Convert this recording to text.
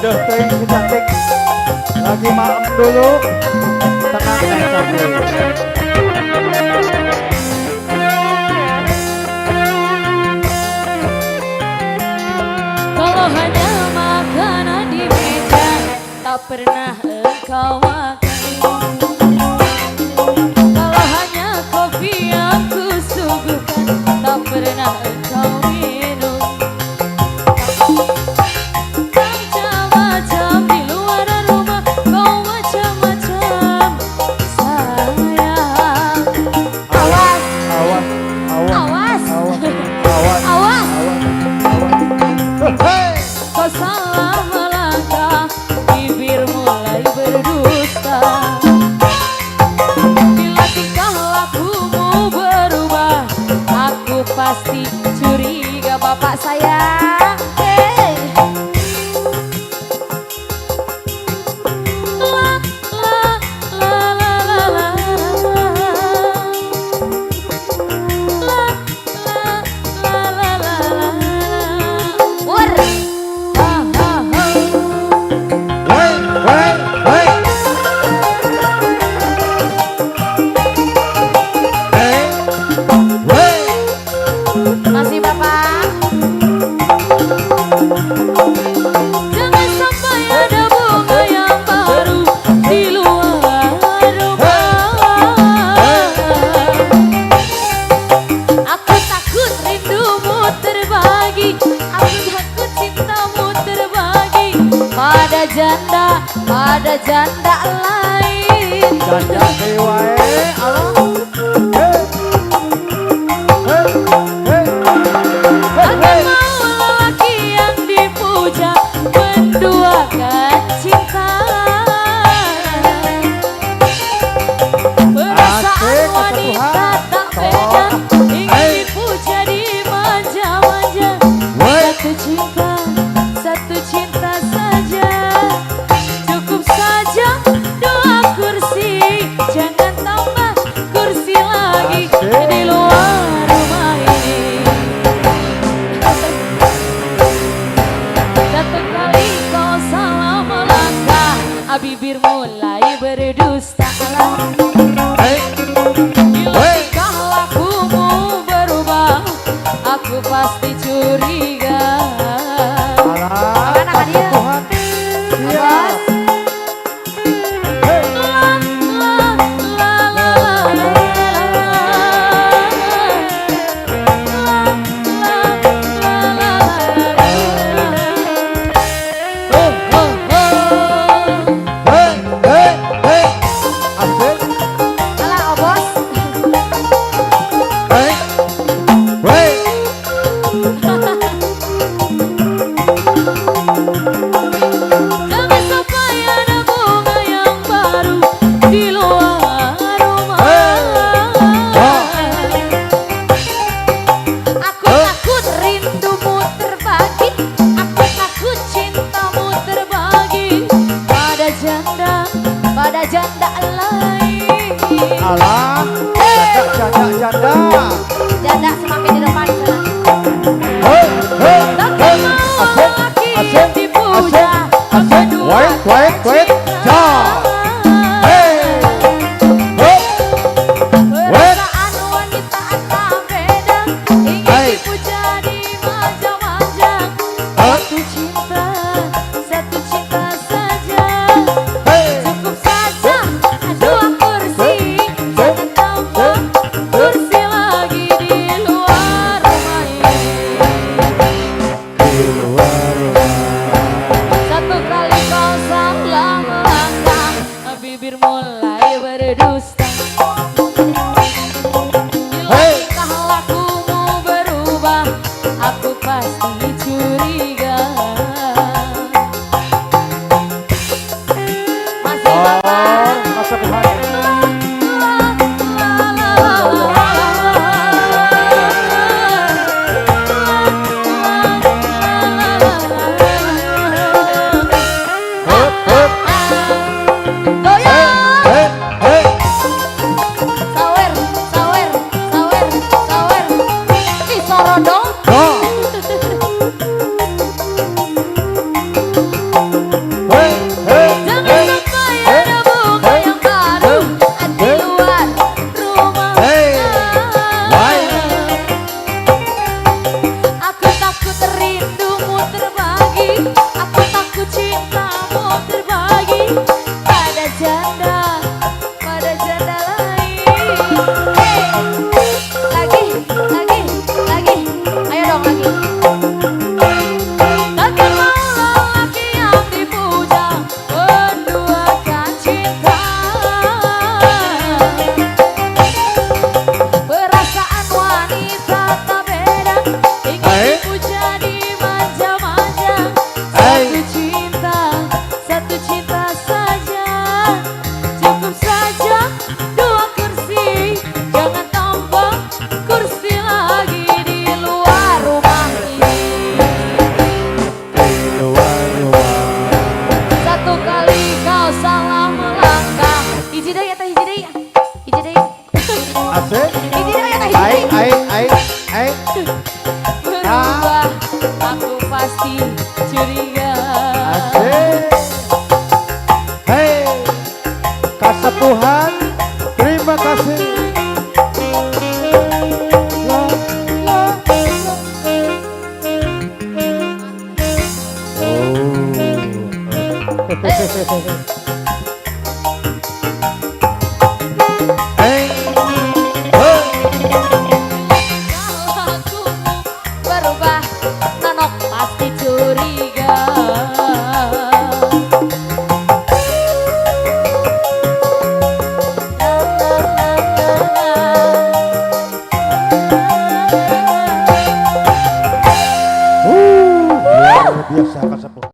Aduh, tuh yang si cantik lagi malam dulu. Tenang nih cantik. Kalau hanya makanan di meja tak pernah engkau makan. Kalau hanya kopi yang kusuguhkan tak pernah engkau minum. Macam-macam di luar rumah kau macam-macam sayang. Awas, Awas, awas, awas, awas. Hei! Kau salah melangkah, bibir mulai berdusta. Bila tingkah lakumu berubah, aku pasti curiga bapak sayang. Hey. La, la, la, la, la, la. La, la, la, la, la, la. Wur. Hei, hei, hei. Hei, hei. Masih bapak. Jangan sampai ada bunga yang baru di luar rumah. Aku takut rindumu terbagi, aku takut cintamu terbagi pada janda lain. Janda wae, Allah. Hei, hei, hei, Aku mau lelaki yang dipuja menduakan cinta. Perasaan wanita tak beda, ingin dipuja dimanja-manja. Satu cinta saja, cukup saja dua kursi. Jangan tambah kursi lagi di luar rumah ini. Satu kali kau salah melangkah, bibir mulai berdusta. hei. Bila tingkah lakumu berubah, aku pasti curiga. Alah, Mana kan dia? Tuhan. Siap. Hei. La, la, la, la, la, la. La, la, la, la, la. Oh, oh, oh. Hei, hei, hei. Asik. Alah, oh, bos. Hei. Hei. Jangan sampai ada bunga yang baru di luar rumah. Aku takut rindumu terbagi, aku takut cintamu terbagi pada janda lain. Alah, janda. Janda semakin di depan sana. Hei, hei, Tak hei. mau Asik, lelaki asik, yang dipuja asik. Wait, wait, wait. Ja. Hei. Hei. Perasaan wanita tak beda, ingin Hey. dipuja dimanja-manja. Satu cinta saja, Hei. cukup saja dua kursi. Jangan tambah kursi lagi di luar rumah ini. Di luar rumah. Satu kali kau salah melangkah, bibir mulai berdusta. Bila Hey. tingkah lakumu berubah, aku pasti curiga. Masih bapak. Masa Tuhan. Hup, hup. Goyang. Hei, hei. Sawer, sawer, sawer, sawer. Ih, sorodong. Ja. baru